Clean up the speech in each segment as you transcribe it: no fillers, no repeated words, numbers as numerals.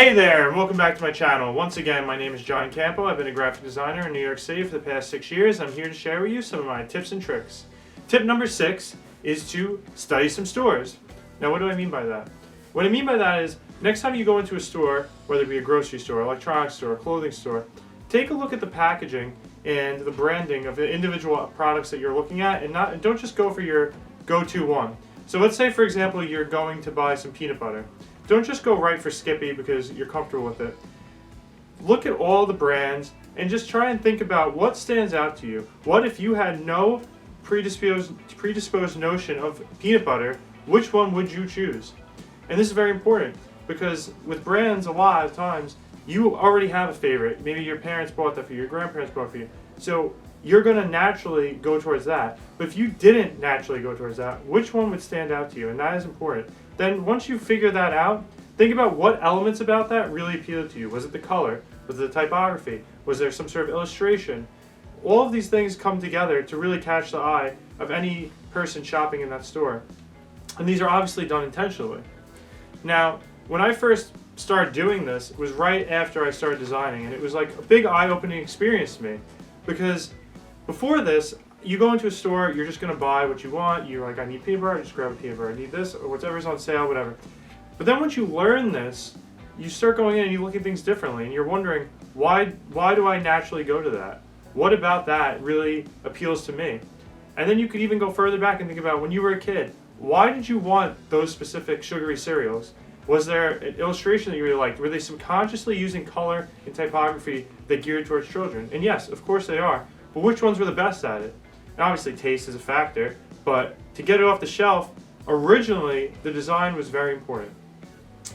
Hey there, and welcome back to my channel. Once again, my name is John Incampo. I've been a graphic designer in New York City for the past 6 years. I'm here to share with you some of my tips and tricks. Tip number 6 is to study some stores. Now, what do I mean by that? What I mean by that is, next time you go into a store, whether it be a grocery store, electronics store, clothing store, take a look at the packaging and the branding of the individual products that you're looking at, and don't just go for your go-to one. So let's say, for example, you're going to buy some peanut butter. Don't just go right for Skippy because you're comfortable with it. Look at all the brands and just try and think about what stands out to you. What if you had no predisposed notion of peanut butter, which one would you choose? And this is very important because with brands, a lot of times, you already have a favorite. Maybe your parents bought that for you, your grandparents bought it for you. So you're going to naturally go towards that. But if you didn't naturally go towards that, which one would stand out to you? And that is important. Then once you figure that out, think about what elements about that really appealed to you. Was it the color? Was it the typography? Was there some sort of illustration? All of these things come together to really catch the eye of any person shopping in that store. And these are obviously done intentionally. Now, when I first started doing this, it was right after I started designing, and it was like a big eye-opening experience to me. Because before this, you go into a store, you're just going to buy what you want. You're like, I need peanut butter, just grab a peanut butter. I need this, or whatever's on sale, whatever. But then once you learn this, you start going in and you look at things differently, and you're wondering, why do I naturally go to that? What about that really appeals to me? And then you could even go further back and think about when you were a kid, why did you want those specific sugary cereals? Was there an illustration that you really liked? Were they subconsciously using color and typography that geared towards children? And yes, of course they are. But which ones were the best at it? And obviously taste is a factor, but to get it off the shelf, originally the design was very important.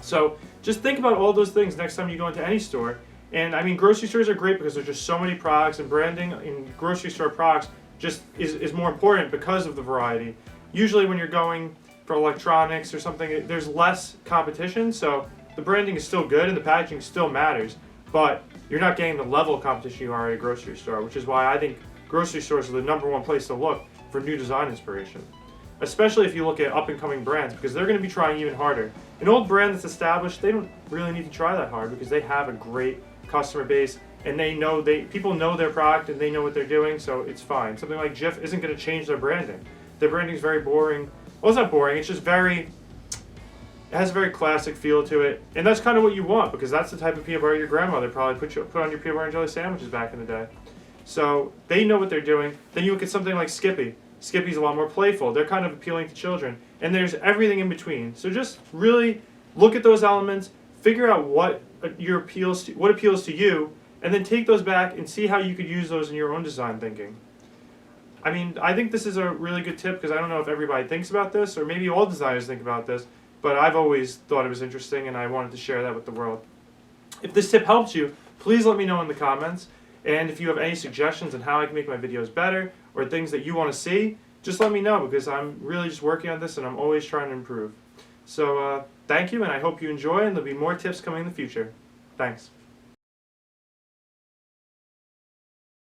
So just think about all those things next time you go into any store. And I mean, grocery stores are great because there's just so many products, and branding in grocery store products just is more important because of the variety. Usually when you're going for electronics or something, there's less competition, so the branding is still good and the packaging still matters, but you're not getting the level of competition you are at a grocery store, which is why I think grocery stores are the #1 place to look for new design inspiration. Especially if you look at up-and-coming brands, because they're going to be trying even harder. An old brand that's established, they don't really need to try that hard because they have a great customer base and people know their product and they know what they're doing, so it's fine. Something like Jif isn't going to change their branding. Their branding is very boring. Well, it's not boring, it's just it has a very classic feel to it, and that's kind of what you want because that's the type of peanut butter your grandmother probably put on your peanut butter and jelly sandwiches back in the day. So they know what they're doing. Then you look at something like Skippy. Skippy's a lot more playful. They're kind of appealing to children, and there's everything in between. So just really look at those elements, figure out what appeals to you, and then take those back and see how you could use those in your own design thinking. I mean, I think this is a really good tip because I don't know if everybody thinks about this, or maybe all designers think about this, but I've always thought it was interesting and I wanted to share that with the world. If this tip helps you, please let me know in the comments, and if you have any suggestions on how I can make my videos better or things that you want to see, just let me know because I'm really just working on this and I'm always trying to improve. So thank you, and I hope you enjoy, and there'll be more tips coming in the future. Thanks.